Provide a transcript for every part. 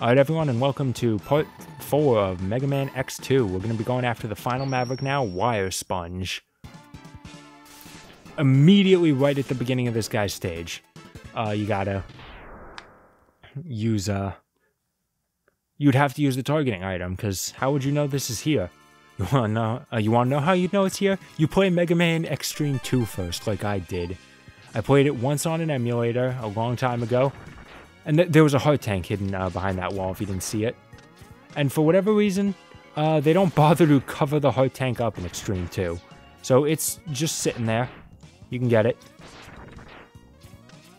Alright everyone, and welcome to part 4 of Mega Man X2. We're going to be going after the final Maverick now, Wire Sponge. Immediately right at the beginning of this guy's stage, you gotta use, you'd have to use the targeting item, because how would you know this is here? You wanna know how you'd know it's here? You play Mega Man Extreme 2 first, like I did. I played it once on an emulator a long time ago. And there was a heart tank hidden behind that wall if you didn't see it. And for whatever reason, they don't bother to cover the heart tank up in Extreme 2. So it's just sitting there. You can get it.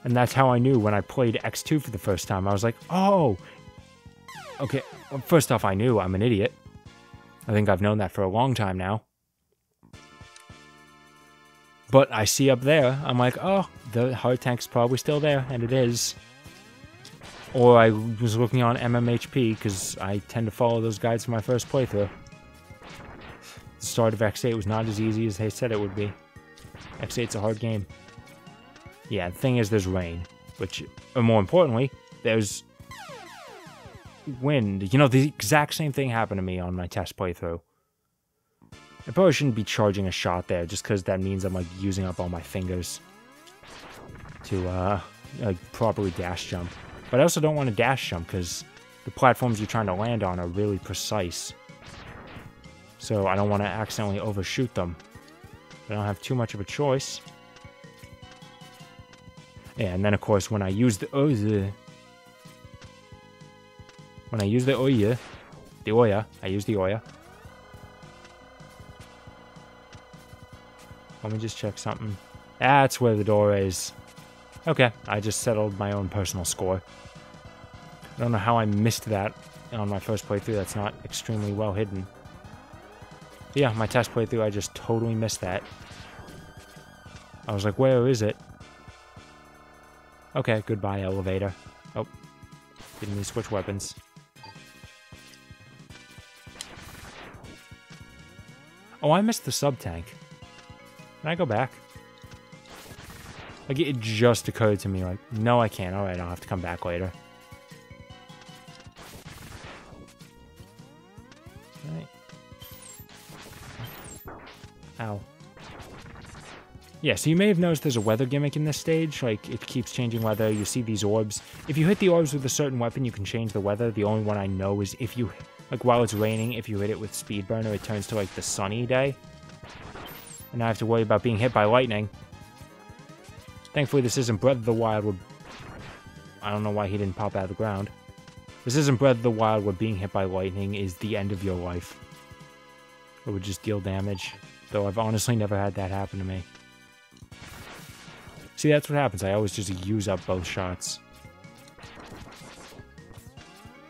And that's how I knew when I played X2 for the first time. I was like, oh! Okay, well, first off, I knew I'm an idiot. I think I've known that for a long time now. But I see up there, I'm like, oh, the heart tank's probably still there, and it is. Or I was looking on MMHP, because I tend to follow those guides for my first playthrough. The start of X8 was not as easy as they said it would be. X8's a hard game. Yeah, the thing is there's rain, which, or more importantly, there's wind. You know, the exact same thing happened to me on my test playthrough. I probably shouldn't be charging a shot there, just because that means I'm, like, using up all my fingers to, properly dash jump. But I also don't want to dash jump because the platforms you're trying to land on are really precise. So I don't want to accidentally overshoot them. I don't have too much of a choice. Yeah, and then of course when I use the Oya, I use the Oya. Let me just check something. That's where the door is. Okay, I just settled my own personal score. I don't know how I missed that on my first playthrough. That's not extremely well hidden. But yeah, my test playthrough, I just totally missed that. I was like, where is it? Okay, goodbye, elevator. Oh, didn't need to switch weapons. Oh, I missed the sub-tank. Can I go back? Like, it just occurred to me, like, no, I can't. Alright, I'll have to come back later. Alright. Ow. Yeah, so you may have noticed there's a weather gimmick in this stage. Like, it keeps changing weather. You see these orbs. If you hit the orbs with a certain weapon, you can change the weather. The only one I know is if you, like, while it's raining, if you hit it with Speed Burner, it turns to, like, the sunny day. And I have to worry about being hit by lightning. Thankfully, this isn't Breath of the Wild where... I don't know why he didn't pop out of the ground. This isn't Breath of the Wild where being hit by lightning is the end of your life. It would just deal damage. Though I've honestly never had that happen to me. See, that's what happens. I always just use up both shots.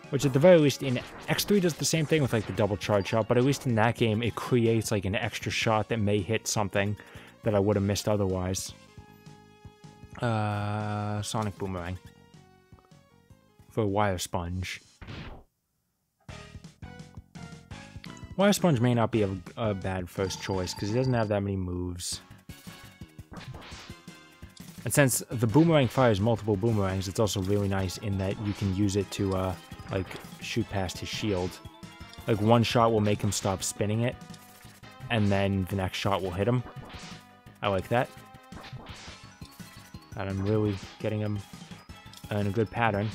Which at the very least, in X3 does the same thing with like the double charge shot, but at least in that game, it creates like an extra shot that may hit something that I would have missed otherwise. Sonic Boomerang. For Wire Sponge. Wire Sponge may not be a bad first choice, because he doesn't have that many moves. And since the boomerang fires multiple boomerangs, it's also really nice in that you can use it to, like, shoot past his shield. Like, one shot will make him stop spinning it, and then the next shot will hit him. I like that. And I'm really getting him in a good pattern.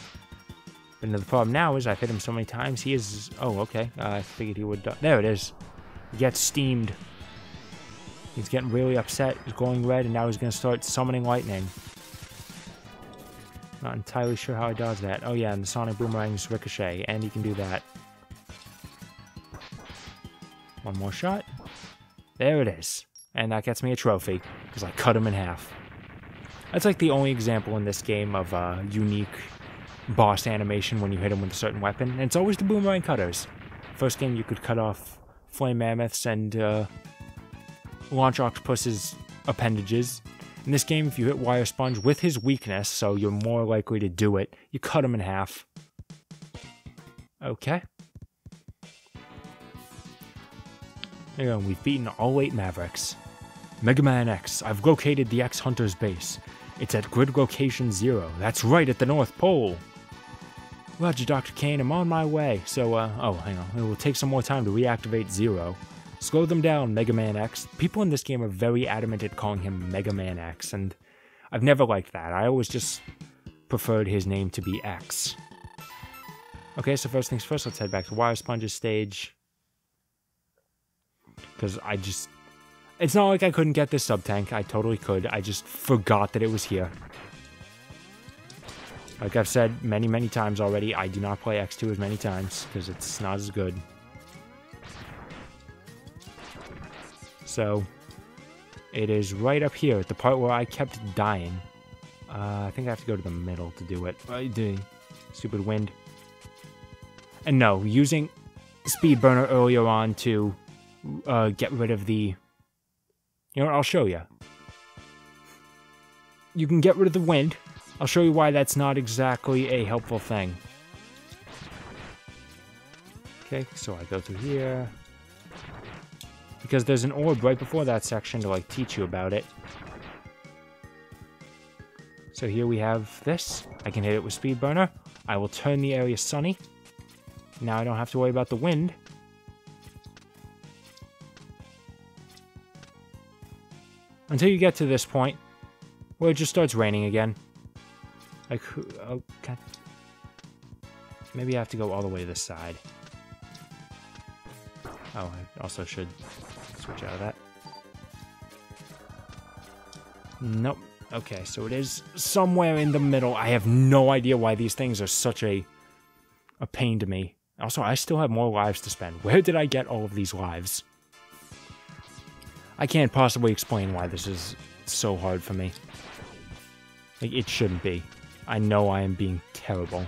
But the problem now is I've hit him so many times, he is... Oh, okay. I figured he would... There it is. He gets steamed. He's getting really upset. He's glowing red, and now he's going to start summoning lightning. Not entirely sure how I dodge that. Oh yeah, and the Sonic Boomerang's ricochet, and he can do that. One more shot. There it is. And that gets me a trophy, because I cut him in half. That's like the only example in this game of unique boss animation when you hit him with a certain weapon, and it's always the boomerang cutters. First game you could cut off Flame Mammoths and Launch Octopus's appendages. In this game, if you hit Wire Sponge with his weakness, so you're more likely to do it, you cut him in half. Okay. There you go, we've beaten all 8 Mavericks. Mega Man X, I've located the X Hunter's base. It's at grid location 0. That's right at the North Pole. Roger, Dr. Kane, I'm on my way. So, oh, hang on. It will take some more time to reactivate Zero. Slow them down, Mega Man X. People in this game are very adamant at calling him Mega Man X, and I've never liked that. I always just preferred his name to be X. Okay, so first things first, let's head back to Wire Sponge's stage. Because it's not like I couldn't get this sub-tank. I totally could. I just forgot that it was here. Like I've said many, many times already, I do not play X2 as many times, because it's not as good. So, it is right up here, at the part where I kept dying. I think I have to go to the middle to do it. The stupid wind. And no, using Speed Burner earlier on to get rid of the... You know what, I'll show you. You can get rid of the wind. I'll show you why that's not exactly a helpful thing. Okay, so I go through here. Because there's an orb right before that section to, like, teach you about it. So here we have this. I can hit it with Speed Burner. I will turn the area sunny. Now I don't have to worry about the wind. Until you get to this point, where it just starts raining again. Like, okay. Maybe I have to go all the way to this side. Oh, I also should switch out of that. Nope. Okay, so it is somewhere in the middle. I have no idea why these things are such a pain to me. Also, I still have more lives to spend. Where did I get all of these lives? I can't possibly explain why this is so hard for me. Like, it shouldn't be. I know I am being terrible.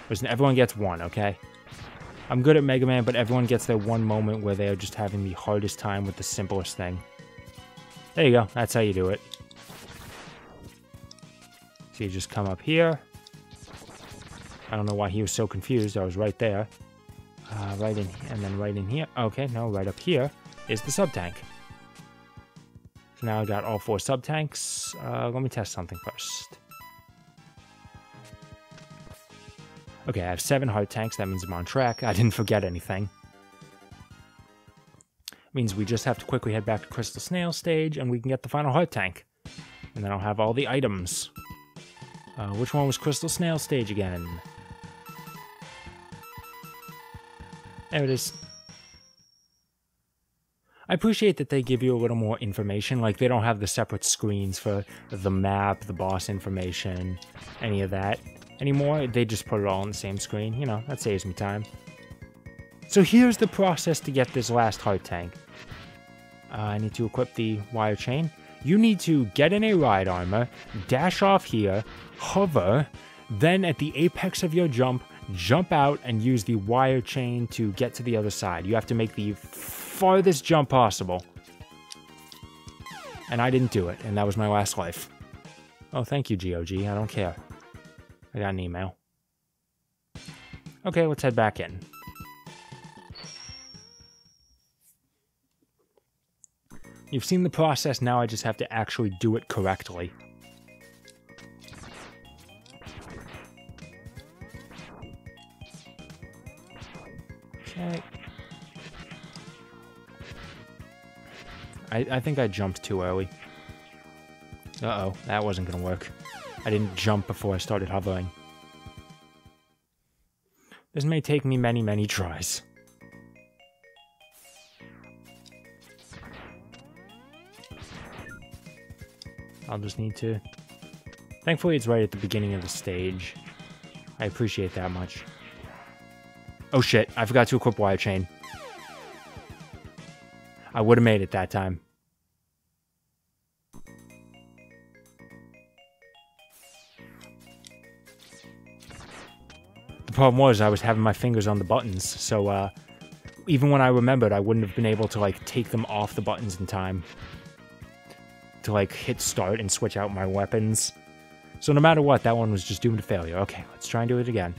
Listen, everyone gets one, okay? I'm good at Mega Man, but everyone gets their one moment where they're just having the hardest time with the simplest thing. There you go. That's how you do it. So you just come up here. I don't know why he was so confused. I was right there. Right in, and then right in here. Okay, no, right up here is the sub-tank. So now I got all 4 sub-tanks. Let me test something first. Okay, I have 7 heart tanks. That means I'm on track. I didn't forget anything. Means we just have to quickly head back to Crystal Snail stage, and we can get the final heart tank. And then I'll have all the items. Which one was Crystal Snail stage again? There it is. I appreciate that they give you a little more information. Like, they don't have the separate screens for the map, the boss information, any of that anymore. They just put it all on the same screen. You know, that saves me time. So here's the process to get this last heart tank. I need to equip the wire chain. You need to get in a ride armor, dash off here, hover, then at the apex of your jump, jump out and use the wire chain to get to the other side. You have to make the farthest jump possible. And I didn't do it, and that was my last life. Oh, thank you, GOG. I don't care. I got an email. Okay, let's head back in. You've seen the process, now I just have to actually do it correctly. Okay. I think I jumped too early. Uh-oh, that wasn't gonna work. I didn't jump before I started hovering. This may take me many, many tries. I'll just need to... Thankfully, it's right at the beginning of the stage. I appreciate that much. Oh shit, I forgot to equip wire chain. I would have made it that time. The problem was I was having my fingers on the buttons, so even when I remembered, I wouldn't have been able to like take them off the buttons in time to like hit start and switch out my weapons. So no matter what, that one was just doomed to failure. Okay, let's try and do it again.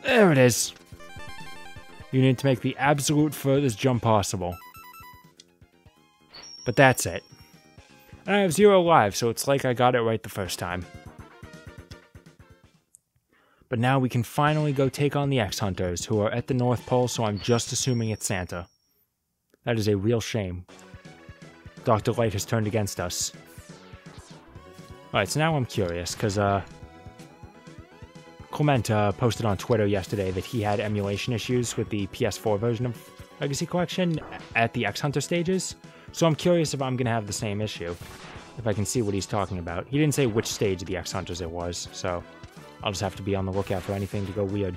There it is. You need to make the absolute furthest jump possible. But that's it. And I have 0 lives, so it's like I got it right the first time. But now we can finally go take on the X-Hunters, who are at the North Pole, so I'm just assuming it's Santa. That is a real shame. Dr. Light has turned against us. Alright, so now I'm curious, because, Clement posted on Twitter yesterday that he had emulation issues with the PS4 version of Legacy Collection at the X-Hunter stages. So I'm curious if I'm going to have the same issue, if I can see what he's talking about. He didn't say which stage of the X-Hunters it was, so I'll just have to be on the lookout for anything to go weird.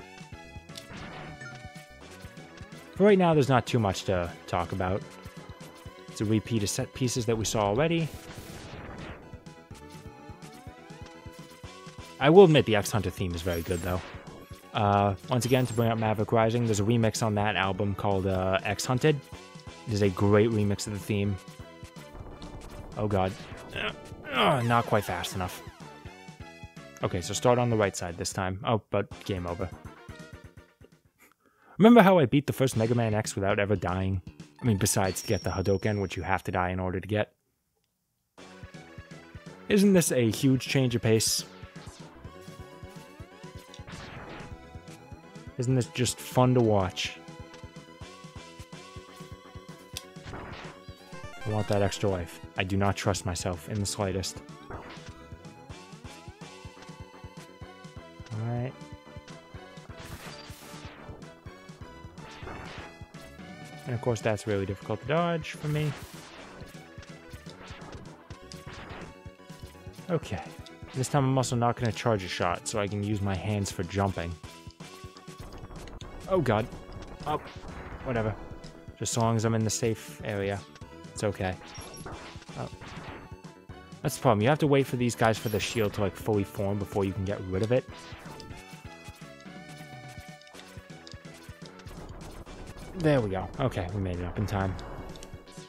For right now, there's not too much to talk about. It's a repeat of set pieces that we saw already. I will admit the X-Hunter theme is very good, though. Once again, to bring up Maverick Rising, there's a remix on that album called X-Hunted. It is a great remix of the theme. Oh god. Not quite fast enough. Okay, so start on the right side this time. Oh, but game over. Remember how I beat the first Mega Man X without ever dying? I mean, besides to get the Hadoken, which you have to die in order to get. Isn't this a huge change of pace? Isn't this just fun to watch? I want that extra life. I do not trust myself in the slightest. Alright. And of course that's really difficult to dodge for me. Okay. This time I'm also not going to charge a shot, so I can use my hands for jumping. Oh god. Oh, whatever. Just so long as I'm in the safe area. It's okay. Oh. That's the problem. You have to wait for these guys for the shield to like fully form before you can get rid of it. There we go. Okay, we made it up in time.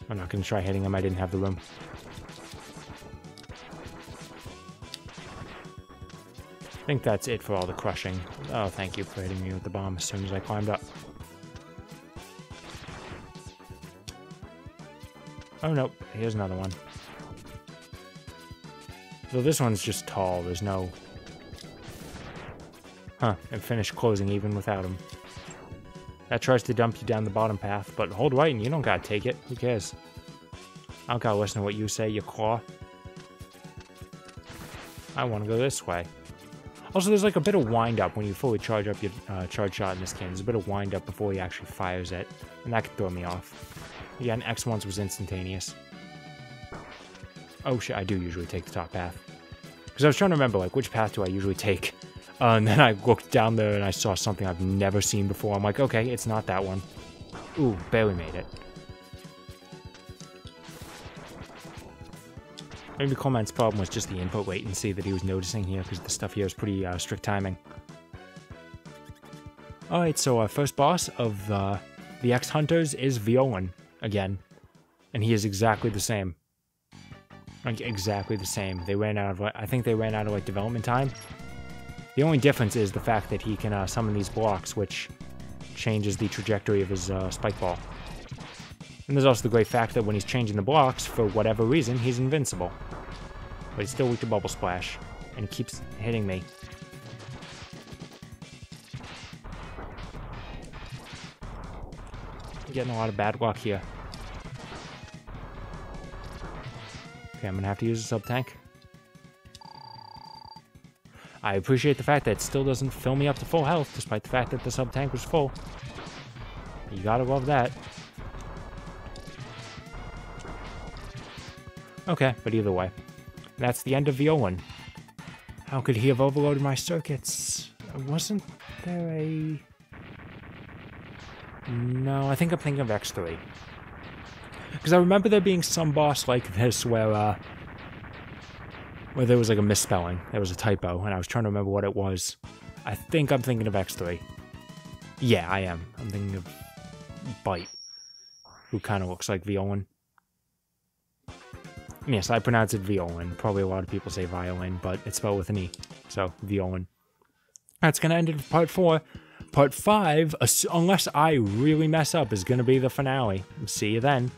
I'm not going to try hitting him. I didn't have the room. I think that's it for all the crushing. Oh, thank you for hitting me with the bomb as soon as I climbed up. Oh, nope. Here's another one. So this one's just tall. There's no... Huh. And finished closing even without him. That tries to dump you down the bottom path, but hold right and you don't gotta take it. Who cares? I don't gotta listen to what you say, you claw. I want to go this way. Also, there's like a bit of wind-up when you fully charge up your charge shot in this game. There's a bit of wind-up before he actually fires it, and that could throw me off. Again, X once was instantaneous. Oh shit, I do usually take the top path. Because I was trying to remember, like, which path do I usually take? And then I looked down there and I saw something I've never seen before. I'm like, okay, it's not that one. Ooh, barely made it. Maybe Clement's problem was just the input latency that he was noticing here, because the stuff here is pretty strict timing. Alright, so our first boss of the X-Hunters is Violan, again. And he is exactly the same. Like, exactly the same. They ran out of, I think they ran out of, like, development time. The only difference is the fact that he can summon these blocks, which changes the trajectory of his spike ball. And there's also the great fact that when he's changing the blocks, for whatever reason, he's invincible. But he's still weak to Bubble Splash, and he keeps hitting me. I'm getting a lot of bad luck here. Okay, I'm gonna have to use a sub-tank. I appreciate the fact that it still doesn't fill me up to full health, despite the fact that the sub-tank was full. You gotta love that. Okay, but either way. That's the end of Violan. How could he have overloaded my circuits? Wasn't there a... No, I think I'm thinking of X3. Because I remember there being some boss like this where there was like a misspelling. There was a typo, and I was trying to remember what it was. I think I'm thinking of X3. Yeah, I am. I'm thinking of Bite, who kind of looks like Violan. Yes, I pronounce it Violan. Probably a lot of people say violin, but it's spelled with an E. So, Violan. That's going to end it for part 4. Part 5, unless I really mess up, is going to be the finale. See you then.